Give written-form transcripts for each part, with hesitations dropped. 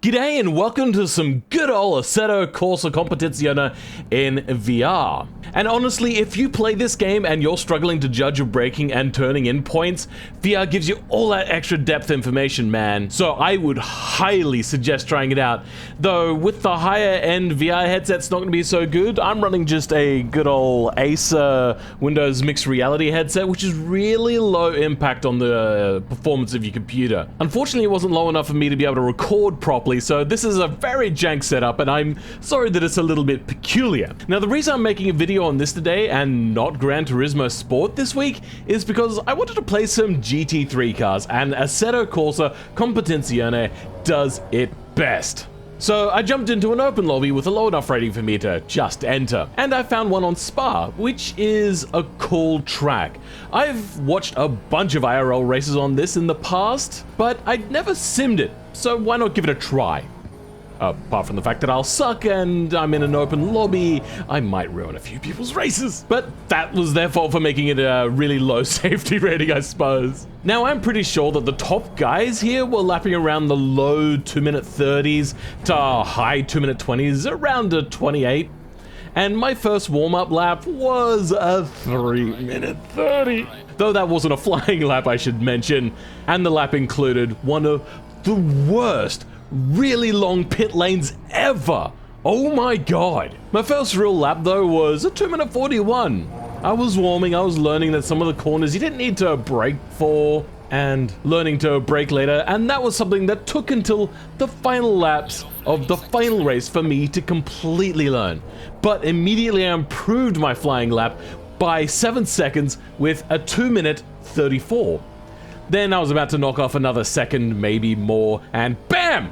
G'day and welcome to some good old assetto corsa competizione in VR. And honestly, if you play this game and you're struggling to judge your braking and turning in points, VR gives you all that extra depth information, man. So I would highly suggest trying it out. Though with the higher end VR headset, it's not going to be so good. I'm running just a good old Acer Windows mixed reality headset, which is really low impact on the performance of your computer. Unfortunately, it wasn't low enough for me to be able to record properly, so this is a very jank setup, and I'm sorry that it's a little bit peculiar. Now, the reason I'm making a video on this today and not Gran Turismo Sport this week is because I wanted to play some GT3 cars, and Assetto Corsa Competizione does it best. So I jumped into an open lobby with a low enough rating for me to just enter, and I found one on Spa, which is a cool track. I've watched a bunch of IRL races on this in the past, but I'd never simmed it, so why not give it a try? Apart from the fact that I'll suck and I'm in an open lobby, I might ruin a few people's races. But that was their fault for making it a really low safety rating, I suppose. Now, I'm pretty sure that the top guys here were lapping around the low 2-minute 30s to high 2-minute 20s, around a 28. And my first warm-up lap was a 3-minute 30. Though that wasn't a flying lap, I should mention. And the lap included one of the worst really long pit lanes ever. Oh my god. My first real lap though was a 2-minute 41. I was warming, I was learning that some of the corners you didn't need to brake for, and learning to brake later, and that was something that took until the final laps of the final race for me to completely learn. But immediately I improved my flying lap by 7 seconds with a 2-minute 34. Then I was about to knock off another second, maybe more, and BAM!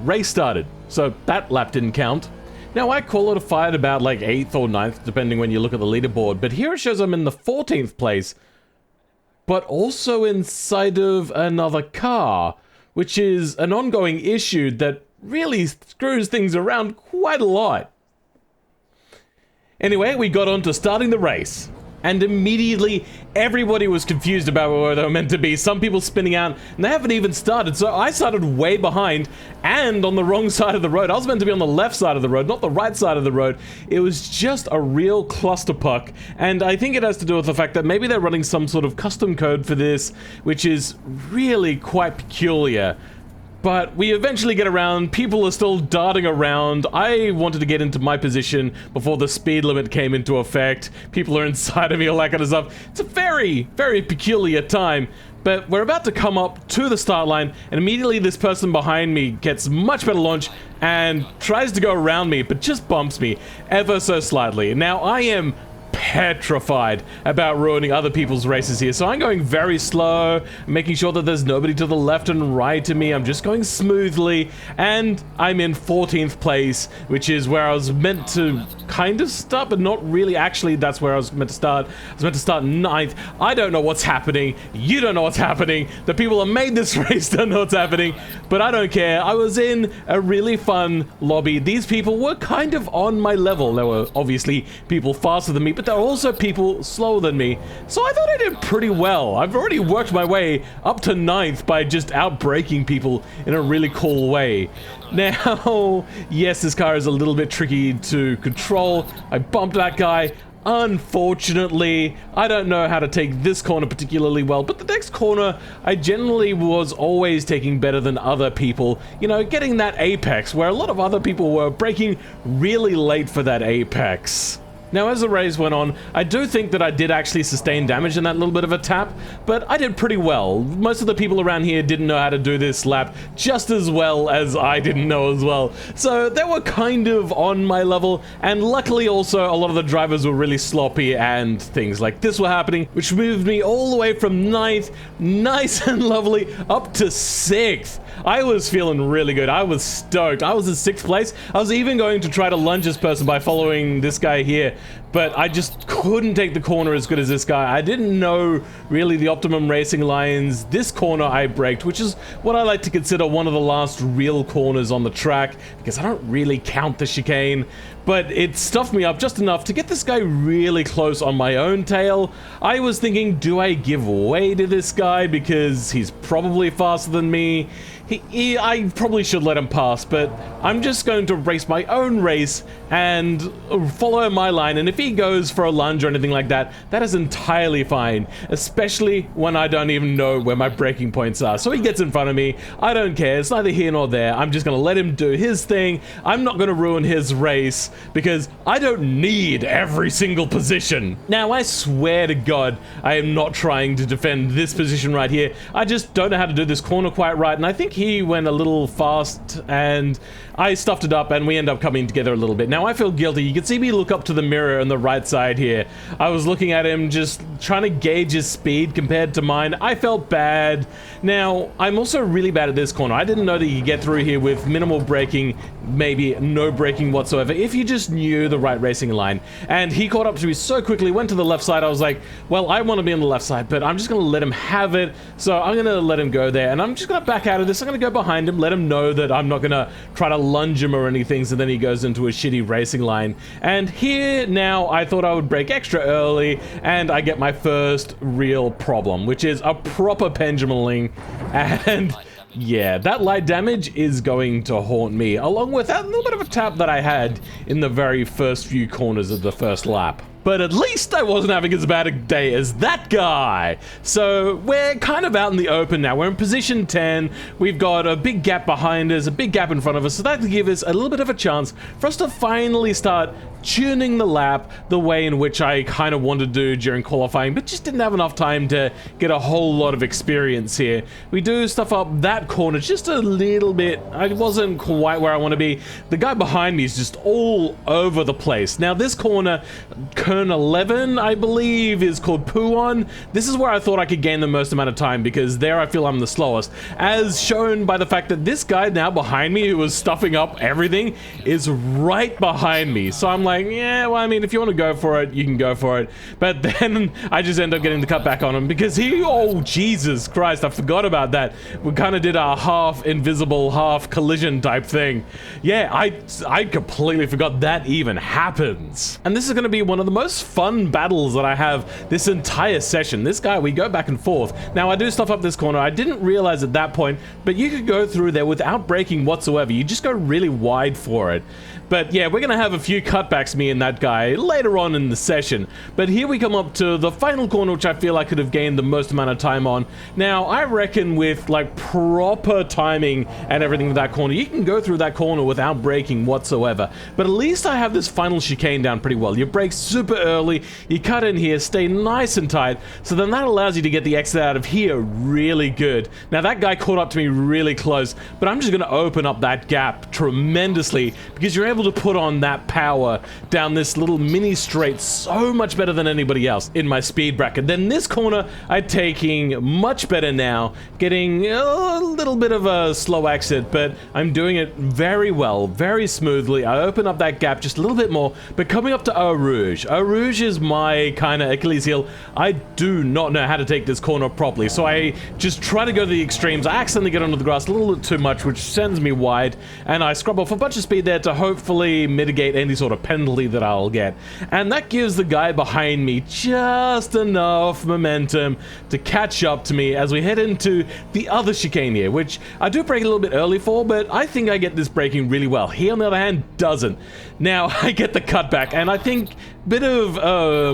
Race started. So that lap didn't count. Now I qualified about like 8th or 9th, depending when you look at the leaderboard, but here it shows I'm in the 14th place, but also inside of another car, which is an ongoing issue that really screws things around quite a lot. Anyway, we got on to starting the race. And immediately, everybody was confused about where they were meant to be. Some people spinning out, and they haven't even started. So I started way behind and on the wrong side of the road. I was meant to be on the left side of the road, not the right side of the road. It was just a real clusterfuck. And I think it has to do with the fact that maybe they're running some sort of custom code for this, which is really quite peculiar. But we eventually get around, people are still darting around. I wanted to get into my position before the speed limit came into effect. People are inside of me, all that kind of stuff. It's a very, very peculiar time. But we're about to come up to the start line, and immediately this person behind me gets much better launch and tries to go around me, but just bumps me ever so slightly. Now I am petrified about ruining other people's races here, so I'm going very slow, making sure that there's nobody to the left and right of me. I'm just going smoothly, and I'm in 14th place, which is where I was meant to kind of start, but not really. Actually, that's where I was meant to start. I was meant to start 9th. I don't know what's happening. You don't know what's happening. The people that made this race don't know what's happening, but I don't care. I was in a really fun lobby. These people were kind of on my level. There were obviously people faster than me, but there are also people slower than me, so I thought I did pretty well. I've already worked my way up to 9th by just out-braking people in a really cool way. Now, yes, this car is a little bit tricky to control. I bumped that guy. Unfortunately, I don't know how to take this corner particularly well, but the next corner, I generally was always taking better than other people. You know, getting that apex, where a lot of other people were braking really late for that apex. Now, as the race went on, I do think that I did actually sustain damage in that little bit of a tap, but I did pretty well. Most of the people around here didn't know how to do this lap just as well as I didn't know as well. So they were kind of on my level, and luckily also a lot of the drivers were really sloppy and things like this were happening, which moved me all the way from 9th, nice and lovely, up to 6th. I was feeling really good. I was stoked. I was in 6th place. I was even going to try to lunge this person by following this guy here, but I just couldn't take the corner as good as this guy. I didn't know really the optimum racing lines. This corner I braked, which is what I like to consider one of the last real corners on the track, because I don't really count the chicane, but it stuffed me up just enough to get this guy really close on my own tail. I was thinking, do I give way to this guy because he's probably faster than me? I probably should let him pass, but I'm just going to race my own race and follow my line, and if he goes for a lunge or anything like that, that is entirely fine, especially when I don't even know where my braking points are. So he gets in front of me, I don't care, it's neither here nor there, I'm just gonna let him do his thing. I'm not gonna ruin his race, because I don't need every single position. Now, I swear to God, I am not trying to defend this position right here. I just don't know how to do this corner quite right, and I think he went a little fast, and I stuffed it up, and we end up coming together a little bit. Now, I feel guilty. You can see me look up to the mirror on the right side here. I was looking at him, just trying to gauge his speed compared to mine. I felt bad. Now, I'm also really bad at this corner. I didn't know that you could get through here with minimal braking, maybe no braking whatsoever, if you just knew the right racing line. And he caught up to me so quickly, went to the left side. I was like, well, I want to be on the left side, but I'm just going to let him have it. So I'm going to let him go there, and I'm just going to back out of this. I'm going to go behind him, let him know that I'm not going to try to lunge him or anything, so then he goes into a shitty racing line. And here now, I thought I would brake extra early, and I get my first real problem, which is a proper penduluming, and yeah, that light damage is going to haunt me, along with that little bit of a tap that I had in the very first few corners of the first lap. But at least I wasn't having as bad a day as that guy. So we're kind of out in the open now. We're in position 10. We've got a big gap behind us, a big gap in front of us. So that will give us a little bit of a chance for us to finally start tuning the lap the way in which I kind of wanted to do during qualifying, but just didn't have enough time to get a whole lot of experience here. We do stuff up that corner just a little bit. I wasn't quite where I want to be. The guy behind me is just all over the place. Now this corner, Turn 11, I believe, is called Puon. This is where I thought I could gain the most amount of time, because there I feel I'm the slowest, as shown by the fact that this guy now behind me, who was stuffing up everything, is right behind me. So I'm like, yeah, well, I mean, if you want to go for it, you can go for it. But then I just end up getting the cutback on him, because he, oh, Jesus Christ, I forgot about that. We kind of did a half invisible, half collision type thing. Yeah, I completely forgot that even happens. And this is going to be one of the most fun battles that I have this entire session. This guy, we go back and forth. Now, I do stuff up this corner. I didn't realize at that point, but you could go through there without braking whatsoever. You just go really wide for it. But yeah, we're going to have a few cutbacks, me and that guy, later on in the session. But here we come up to the final corner, which I feel I could have gained the most amount of time on. Now, I reckon with like proper timing and everything with that corner, you can go through that corner without braking whatsoever. But at least I have this final chicane down pretty well. You brake super early, you cut in here, stay nice and tight, so then that allows you to get the exit out of here really good. Now, that guy caught up to me really close, but I'm just going to open up that gap tremendously, because you're able to put on that power down this little mini straight so much better than anybody else in my speed bracket. Then this corner I'm taking much better now, getting a little bit of a slow exit, but I'm doing it very well, very smoothly. I open up that gap just a little bit more, but coming up to Eau Rouge. Eau Rouge is my kind of Achilles heel. I do not know how to take this corner properly, so I just try to go to the extremes. I accidentally get onto the grass a little bit too much, which sends me wide, and I scrub off a bunch of speed there to hopefully mitigate any sort of penalty that I'll get. And that gives the guy behind me just enough momentum to catch up to me as we head into the other chicane here, which I do brake a little bit early for, but I think I get this braking really well. He, on the other hand, doesn't. Now, I get the cutback, and I think bit of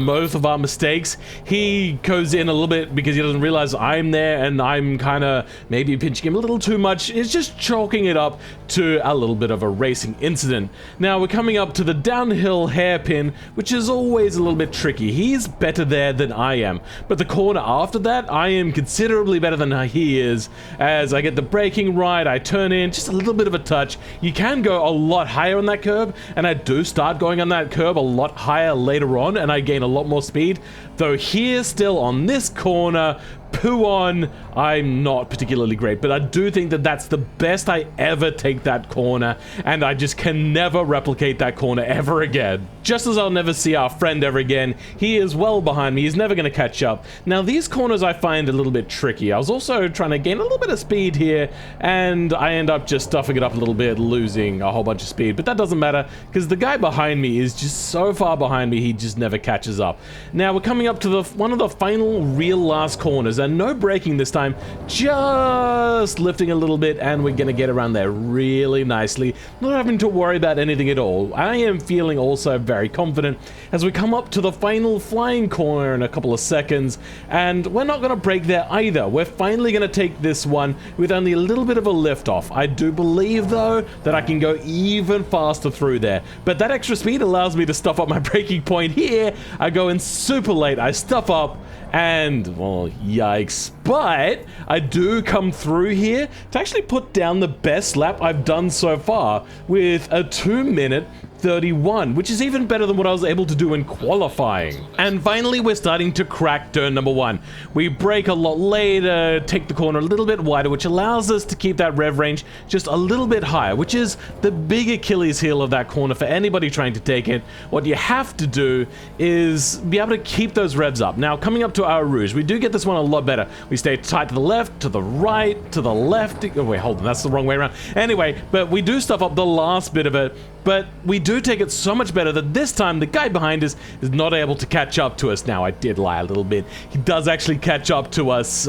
both of our mistakes. He goes in a little bit because he doesn't realize I'm there, and I'm kind of maybe pinching him a little too much. It's just chalking it up to a little bit of a racing incident. Now we're coming up to the downhill hairpin, which is always a little bit tricky. He's better there than I am, but the corner after that, I am considerably better than he is. As I get the braking right, I turn in, just a little bit of a touch. You can go a lot higher on that curb, and I do start going on that curb a lot higher later on, and I gain a lot more speed. Though here, still on this corner, poo on, I'm not particularly great, but I do think that that's the best I ever take that corner, and I just can never replicate that corner ever again. Just as I'll never see our friend ever again, he is well behind me, he's never going to catch up. Now these corners I find a little bit tricky. I was also trying to gain a little bit of speed here, and I end up just stuffing it up a little bit, losing a whole bunch of speed, but that doesn't matter, because the guy behind me is just so far behind me, he just never catches up. Now we're coming up to one of the final real last corners, and no braking this time, just lifting a little bit, and we're gonna get around there really nicely, not having to worry about anything at all. I am feeling also very confident as we come up to the final flying corner in a couple of seconds, and we're not gonna brake there either. We're finally gonna take this one with only a little bit of a lift off. I do believe though that I can go even faster through there, but that extra speed allows me to stuff up my braking point here. I go in super late, I stuff up, and, well, yikes. But I do come through here to actually put down the best lap I've done so far with a 2-minute 31, which is even better than what I was able to do in qualifying. And finally, we're starting to crack turn number 1. We brake a lot later, take the corner a little bit wider, which allows us to keep that rev range just a little bit higher, which is the big Achilles heel of that corner for anybody trying to take it. What you have to do is be able to keep those revs up. Now, coming up to our Rouge, we do get this one a lot better. We stay tight to the left, to the right, to the left. Oh, wait, hold on, that's the wrong way around. Anyway, but we do stuff up the last bit of it, but we do take it so much better that this time the guy behind us is not able to catch up to us. Now, I did lie a little bit. He does actually catch up to us.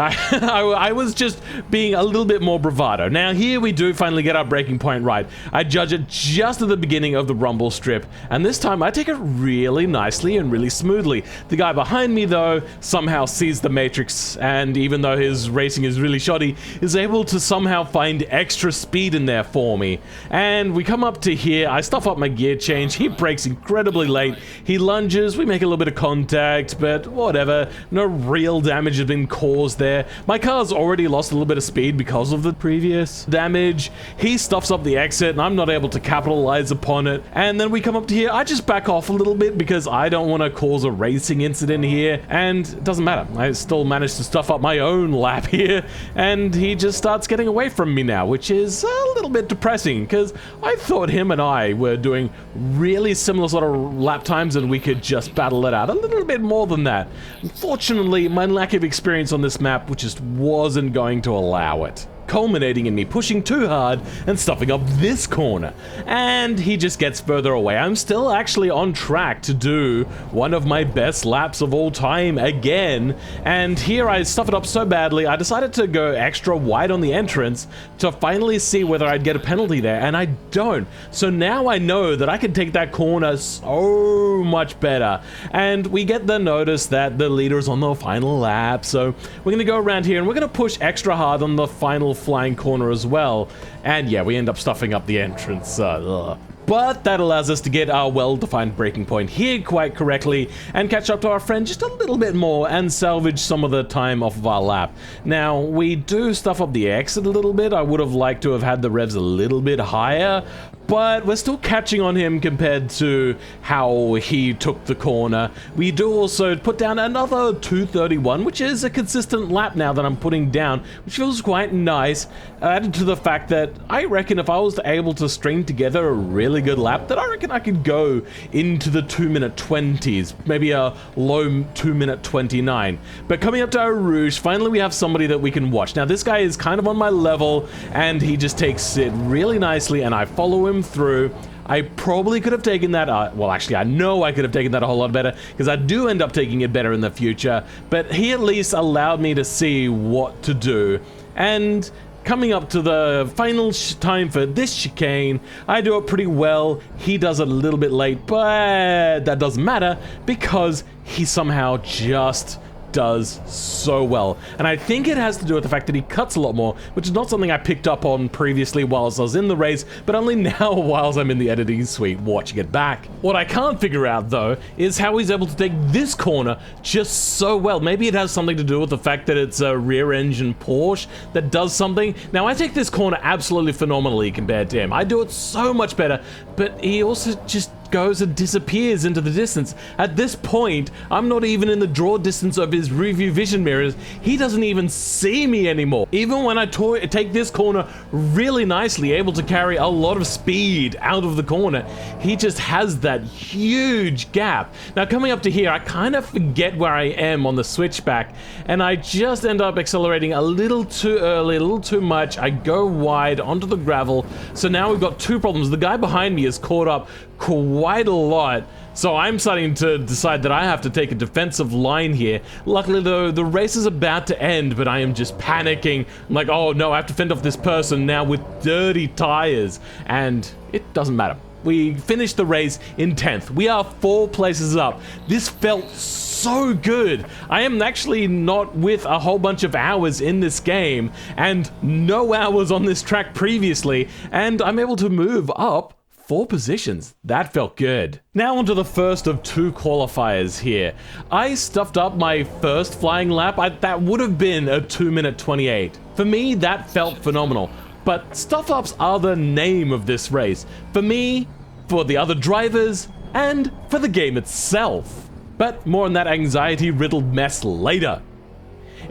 I was just being a little bit more bravado. Now here we do finally get our braking point right. I judge it just at the beginning of the rumble strip, and this time I take it really nicely and really smoothly. The guy behind me though somehow sees the matrix, and even though his racing is really shoddy, is able to somehow find extra speed in there for me. And we come up to here, I stuff up my gear change, he brakes incredibly late, he lunges, we make a little bit of contact, but whatever, no real damage has been caused there. My car's already lost a little bit of speed because of the previous damage. He stuffs up the exit and I'm not able to capitalize upon it. And then we come up to here, I just back off a little bit because I don't want to cause a racing incident here, and it doesn't matter. I still managed to stuff up my own lap here, and he just starts getting away from me now, which is a little bit depressing because I thought him and I were doing really similar sort of lap times and we could just battle it out a little bit more than that. Unfortunately, my lack of experience on this map just wasn't going to allow it, culminating in me pushing too hard and stuffing up this corner. And he just gets further away. I'm still actually on track to do one of my best laps of all time again. And here I stuff it up so badly, I decided to go extra wide on the entrance to finally see whether I'd get a penalty there, and I don't. So now I know that I can take that corner so much better. And we get the notice that the leader is on the final lap. So we're gonna go around here and we're gonna push extra hard on the final flying corner as well, and yeah, we end up stuffing up the entrance. But that allows us to get our well-defined braking point here quite correctly and catch up to our friend just a little bit more and salvage some of the time off of our lap. Now, we do stuff up the exit a little bit. I would have liked to have had the revs a little bit higher, but we're still catching on him compared to how he took the corner. We do also put down another 231, which is a consistent lap now that I'm putting down, which feels quite nice, added to the fact that I reckon if I was able to string together a really good lap, that I reckon I could go into the 2-minute 20s, maybe a low 2-minute 29. But coming up to our Rouge, finally we have somebody that we can watch. Now this guy is kind of on my level, and he just takes it really nicely, and I follow him through. I probably could have taken that, well actually I know I could have taken that a whole lot better, because I do end up taking it better in the future, but he at least allowed me to see what to do. And coming up to the final time for this chicane, I do it pretty well. He does it a little bit late, but that doesn't matter because he somehow just does so well. And I think it has to do with the fact that he cuts a lot more, which is not something I picked up on previously whilst I was in the race, but only now whilst I'm in the editing suite watching it back. What I can't figure out though is how he's able to take this corner just so well. Maybe it has something to do with the fact that it's a rear engine Porsche that does something. Now I take this corner absolutely phenomenally compared to him. I do it so much better, but he also just goes and disappears into the distance. At this point, I'm not even in the draw distance of his rearview vision mirrors. He doesn't even see me anymore. Even when I take this corner really nicely, able to carry a lot of speed out of the corner, he just has that huge gap. Now coming up to here, I kind of forget where I am on the switchback, and I just end up accelerating a little too early, a little too much. I go wide onto the gravel. So now we've got two problems. The guy behind me is caught up quite a lot, so I'm starting to decide that I have to take a defensive line here. Luckily though, the race is about to end, but I am just panicking. I'm like, oh no, I have to fend off this person now with dirty tires, and it doesn't matter. We finished the race in 10th. We are 4 places up. This felt so good. I am actually not with a whole bunch of hours in this game, and no hours on this track previously, and I'm able to move up 4 positions. That felt good. Now onto the first of 2 qualifiers here. I stuffed up my first flying lap. That would have been a 2-minute 28. For me, that felt phenomenal. But stuff-ups are the name of this race. For me, for the other drivers, and for the game itself. But more on that anxiety-riddled mess later.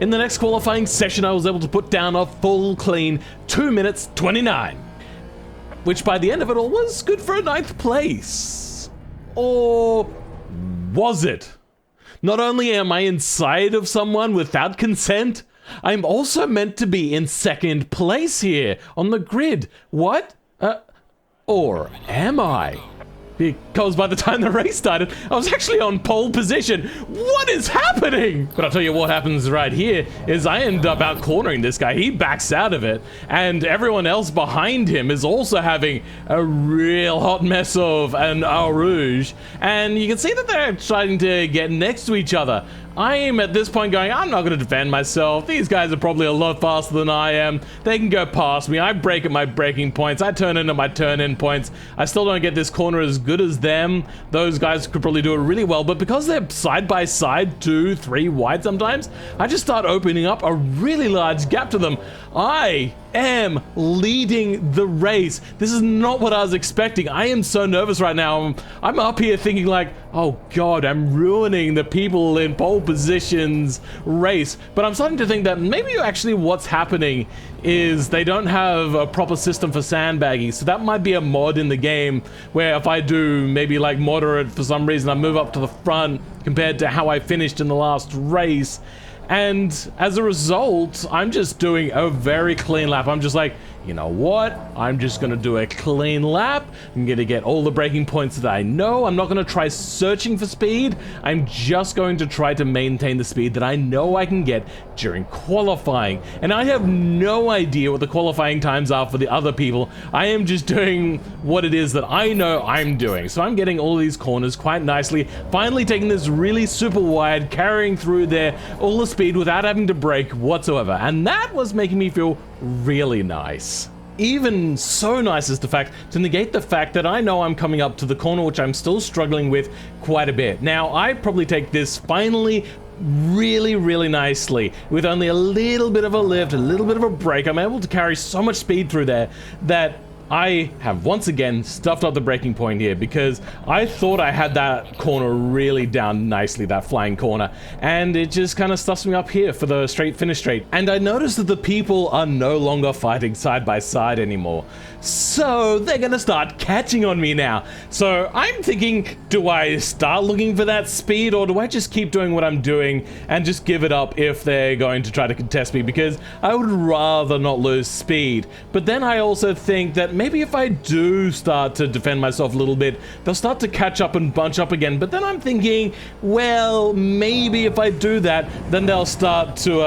In the next qualifying session, I was able to put down a full clean 2 minutes 29. Which by the end of it all was good for a 9th place. Or was it? Not only am I inside of someone without consent, I'm also meant to be in 2nd place here on the grid. What? Or am I? Because by the time the race started, I was actually on pole position. What is happening? But I'll tell you what happens right here is I end up out cornering this guy. He backs out of it, and everyone else behind him is also having a real hot mess of an Eau Rouge. And you can see that they're trying to get next to each other. I am at this point going, I'm not going to defend myself. These guys are probably a lot faster than I am. They can go past me. I brake at my braking points. I turn into my turn-in points. I still don't get this corner as good as them. Those guys could probably do it really well, but because they're side by side, 2, 3 wide sometimes, I just start opening up a really large gap to them. I am leading the race. This is not what I was expecting. I am so nervous right now. I'm up here thinking like, oh God, I'm ruining the people in pole positions race. But I'm starting to think that maybe actually what's happening is they don't have a proper system for sandbagging. So that might be a mod in the game where if I do maybe like moderate for some reason, I move up to the front compared to how I finished in the last race. And as a result, I'm just doing a very clean lap. I'm just like, you know what? I'm just gonna do a clean lap. I'm gonna get all the braking points that I know. I'm not gonna try searching for speed. I'm just going to try to maintain the speed that I know I can get during qualifying. And I have no idea what the qualifying times are for the other people. I am just doing what it is that I know I'm doing. So I'm getting all these corners quite nicely. Finally taking this really super wide, carrying through there all the speed without having to brake whatsoever. And that was making me feel really nice. Even so nice is the fact to negate the fact that I know I'm coming up to the corner, which I'm still struggling with quite a bit. Now, I probably take this finally really nicely with only a little bit of a lift, a little bit of a brake. I'm able to carry so much speed through there that I have once again stuffed up the braking point here because I thought I had that corner really down nicely, that flying corner, and it just kind of stuffs me up here for the straight finish straight. And I noticed that the people are no longer fighting side by side anymore. So they're gonna start catching on me now. So I'm thinking, do I start looking for that speed, or do I just keep doing what I'm doing and just give it up if they're going to try to contest me? Because I would rather not lose speed. But then I also think that maybe if I do start to defend myself a little bit, they'll start to catch up and bunch up again. But then I'm thinking, well, maybe if I do that, then they'll start to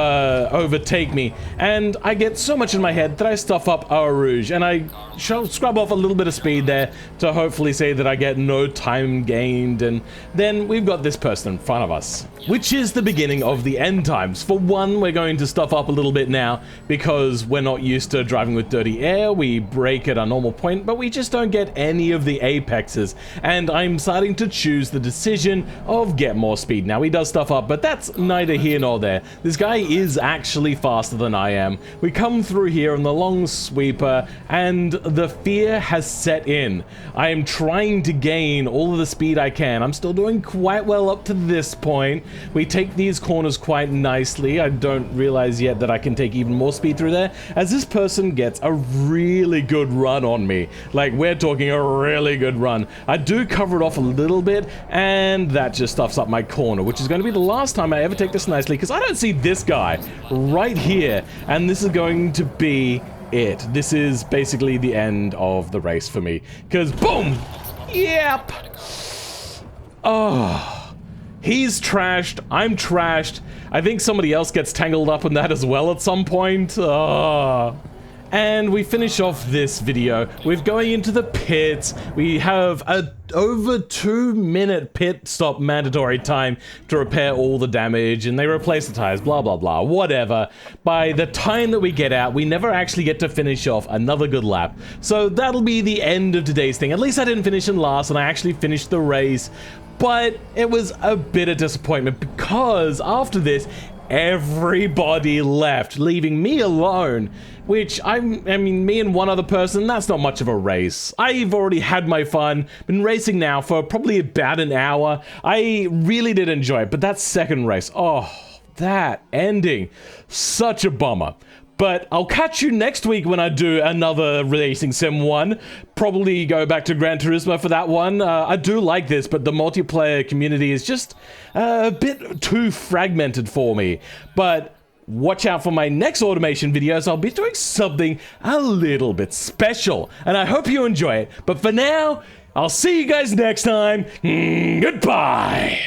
overtake me. And I get so much in my head that I stuff up Eau Rouge, and I scrub off a little bit of speed there to hopefully say that I get no time gained. And then we've got this person in front of us, which is the beginning of the end times. For one, we're going to stuff up a little bit now because we're not used to driving with dirty air. We brake at our normal point, but we just don't get any of the apexes, and I'm starting to choose the decision of get more speed. Now, he does stuff up, but that's neither here nor there. This guy is actually faster than I am. We come through here on the long sweeper, and the fear has set in. I am trying to gain all of the speed I can. I'm still doing quite well up to this point. We take these corners quite nicely. I don't realize yet that I can take even more speed through there, as this person gets a really good run on me. Like, we're talking a really good run. I do cover it off a little bit, and that just stuffs up my corner, which is going to be the last time I ever take this nicely, because I don't see this guy right here, and this is going to be it. This is basically the end of the race for me, because boom! Yep! Oh, he's trashed, I'm trashed. I think somebody else gets tangled up in that as well at some point. Oh. And we finish off this video with going into the pits. We have a over 2-minute pit stop mandatory time to repair all the damage, and they replace the tires, blah blah blah, whatever. By the time that we get out, we never actually get to finish off another good lap. So that'll be the end of today's thing. At least I didn't finish in last, and I actually finished the race. But it was a bit of disappointment, because after this, everybody left, leaving me alone, which I mean, me and one other person, that's not much of a race. I've already had my fun, been racing now for probably about an hour. I really did enjoy it, but that second race, oh, that ending, such a bummer. But I'll catch you next week when I do another Racing Sim 1. Probably go back to Gran Turismo for that one. I do like this, but the multiplayer community is just a bit too fragmented for me. But watch out for my next automation videos. I'll be doing something a little bit special, and I hope you enjoy it. But for now, I'll see you guys next time. Goodbye!